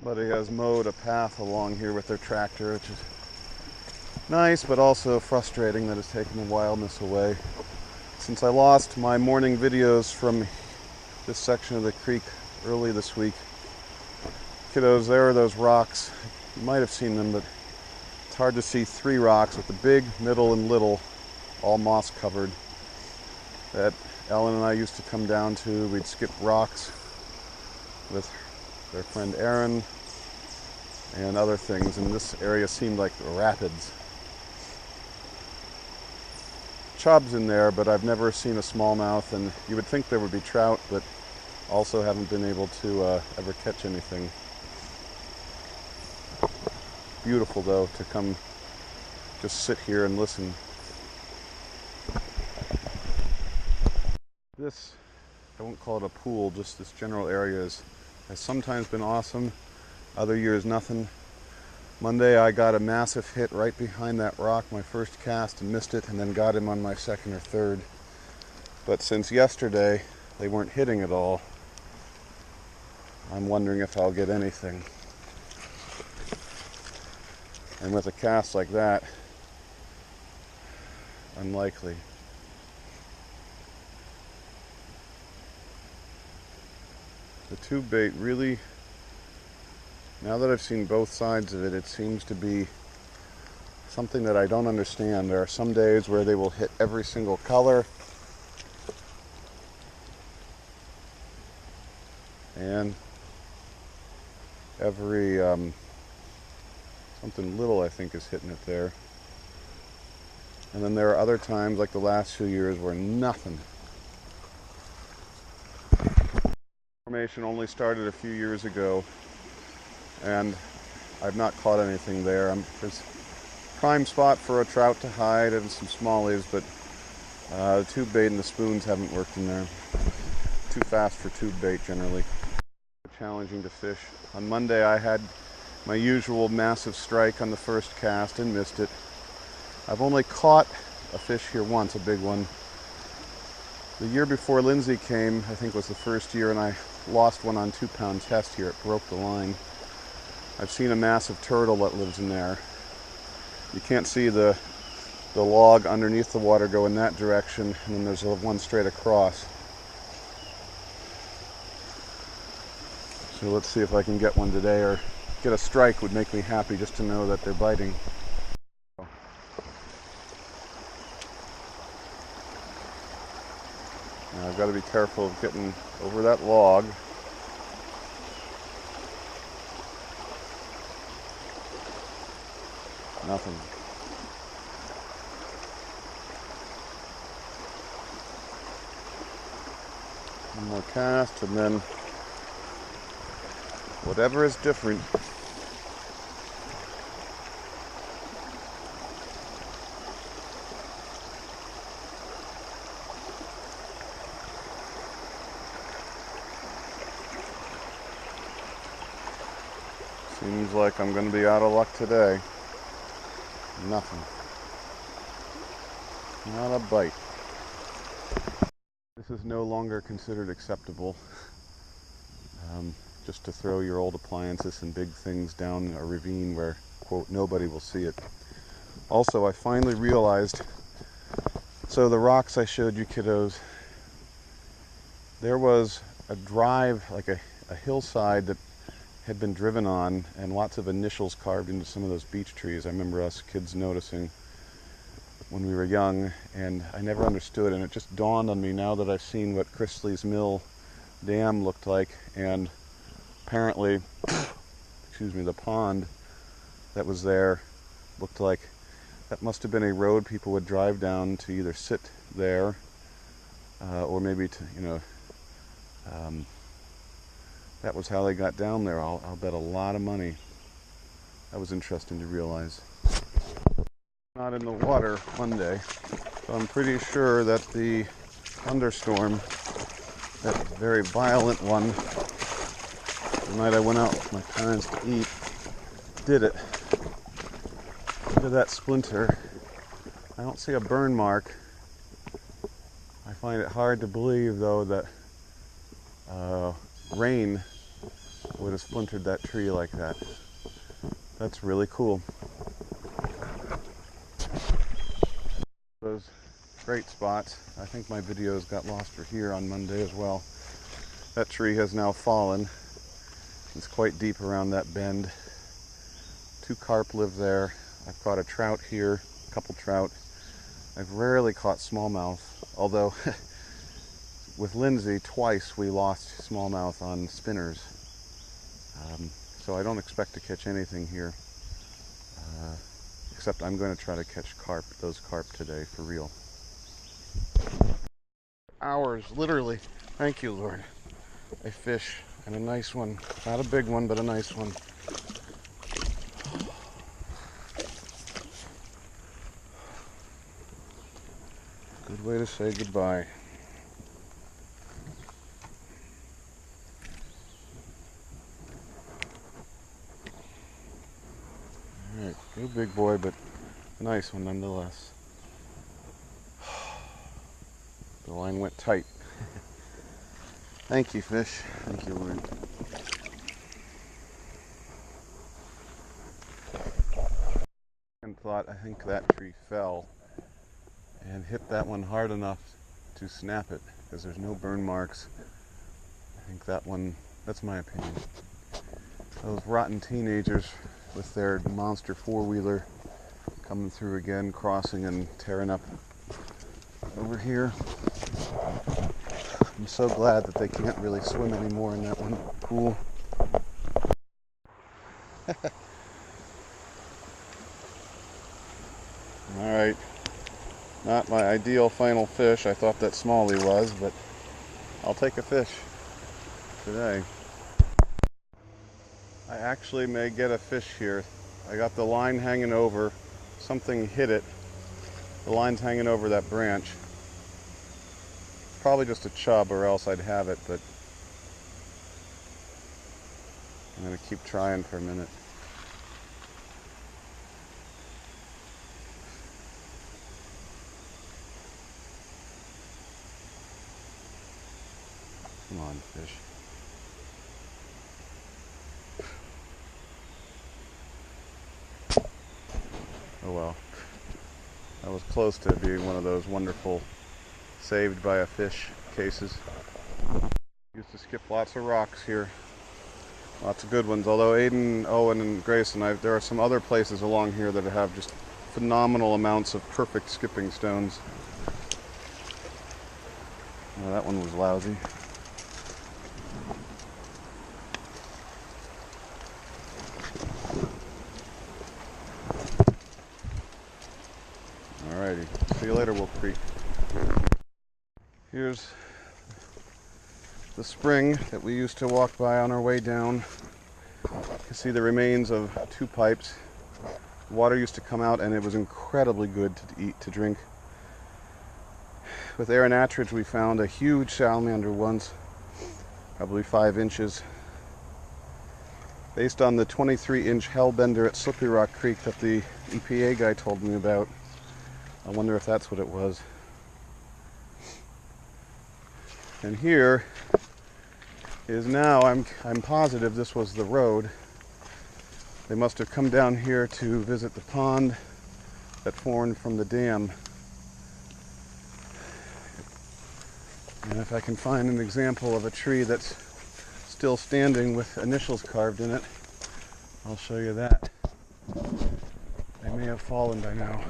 Somebody has mowed a path along here with their tractor, which is nice, but also frustrating that it's taken the wildness away. Since I lost my morning videos from this section of the creek early this week, kiddos, there are those rocks. You might have seen them, but it's hard to see three rocks with the big, middle, and little, all moss covered, that Ellen and I used to come down to. We'd skip rocks with their friend Aaron and other things, and this area seemed like rapids. Chub's in there, but I've never seen a smallmouth, and you would think there would be trout, but also haven't been able to ever catch anything. Beautiful though to come just sit here and listen. This, I won't call it a pool, just this general area has sometimes been awesome, other years nothing. Monday I got a massive hit right behind that rock, my first cast, and missed it, and then got him on my second or third. But since yesterday they weren't hitting at all, I'm wondering if I'll get anything. And with a cast like that, unlikely. The tube bait really, now that I've seen both sides of it, it seems to be something that I don't understand. There are some days where they will hit every single color, and every something little I think is hitting it there. And then there are other times, like the last few years, where nothing. Formation only started a few years ago, and I've not caught anything there. There's a prime spot for a trout to hide and some smallies, but the tube bait and the spoons haven't worked in there. Too fast for tube bait generally. Challenging to fish. On Monday I had my usual massive strike on the first cast and missed it. I've only caught a fish here once, a big one. The year before Lindsay came, I think was the first year, and I lost one on 2-pound test here. It broke the line. I've seen a massive turtle that lives in there. You can't see the log underneath the water go in that direction, and then there's one straight across. So let's see if I can get one today, or get a strike would make me happy just to know that they're biting. Now I've got to be careful of getting over that log. Nothing. One more cast, and then whatever is different. Seems like I'm going to be out of luck today. Nothing. Not a bite. This is no longer considered acceptable. Just to throw your old appliances and big things down a ravine where, quote, nobody will see it. Also, I finally realized, so the rocks I showed you kiddos, there was a drive, like a hillside that had been driven on, and lots of initials carved into some of those beech trees. I remember us kids noticing when we were young, and I never understood, and it just dawned on me now that I've seen what Chrisley's Mill Dam looked like, and apparently, excuse me, the pond that was there looked like that must have been a road people would drive down to either sit there or maybe to, that was how they got down there. I'll bet a lot of money. That was interesting to realize. Not in the water Monday, so I'm pretty sure that the thunderstorm, that very violent one, the night I went out with my parents to eat, did it. Look at that splinter. I don't see a burn mark. I find it hard to believe, though, that rain would have splintered that tree like that. That's really cool. Those great spots. I think my videos got lost for here on Monday as well. That tree has now fallen. It's quite deep around that bend. 2 carp live there. I've caught a trout here, a couple trout. I've rarely caught smallmouth, although with Lindsay twice we lost smallmouth on spinners. So I don't expect to catch anything here, except I'm going to try to catch carp, those carp today for real. Hours, literally. Thank you, Lord. A fish, and a nice one. Not a big one, but a nice one. Good way to say goodbye. Alright, good big boy, but a nice one nonetheless. The line went tight. Thank you, fish. Thank you, Lord. And thought, I think that tree fell and hit that one hard enough to snap it, because there's no burn marks. I think that one, that's my opinion. Those rotten teenagers with their monster four-wheeler coming through again, crossing and tearing up over here. I'm so glad that they can't really swim anymore in that one pool. Alright, not my ideal final fish. I thought that smallie was, but I'll take a fish today. I actually may get a fish here. I got the line hanging over. Something hit it. The line's hanging over that branch. Probably just a chub, or else I'd have it, but I'm going to keep trying for a minute. Come on, fish. Oh well. That was close to being one of those wonderful saved by a fish cases. Used to skip lots of rocks here. Lots of good ones. Although Aiden, Owen, and Grayson, there are some other places along here that have just phenomenal amounts of perfect skipping stones. Oh, that one was lousy. Alrighty, see you later, Wolf Creek. Here's the spring that we used to walk by on our way down. You can see the remains of 2 pipes. Water used to come out, and it was incredibly good to drink. With Aaron Attridge, we found a huge salamander once, probably 5 inches. Based on the 23-inch hellbender at Slippery Rock Creek that the EPA guy told me about. I wonder if that's what it was. And here is now, I'm positive this was the road. They must have come down here to visit the pond that formed from the dam. And if I can find an example of a tree that's still standing with initials carved in it, I'll show you that. They may have fallen by now.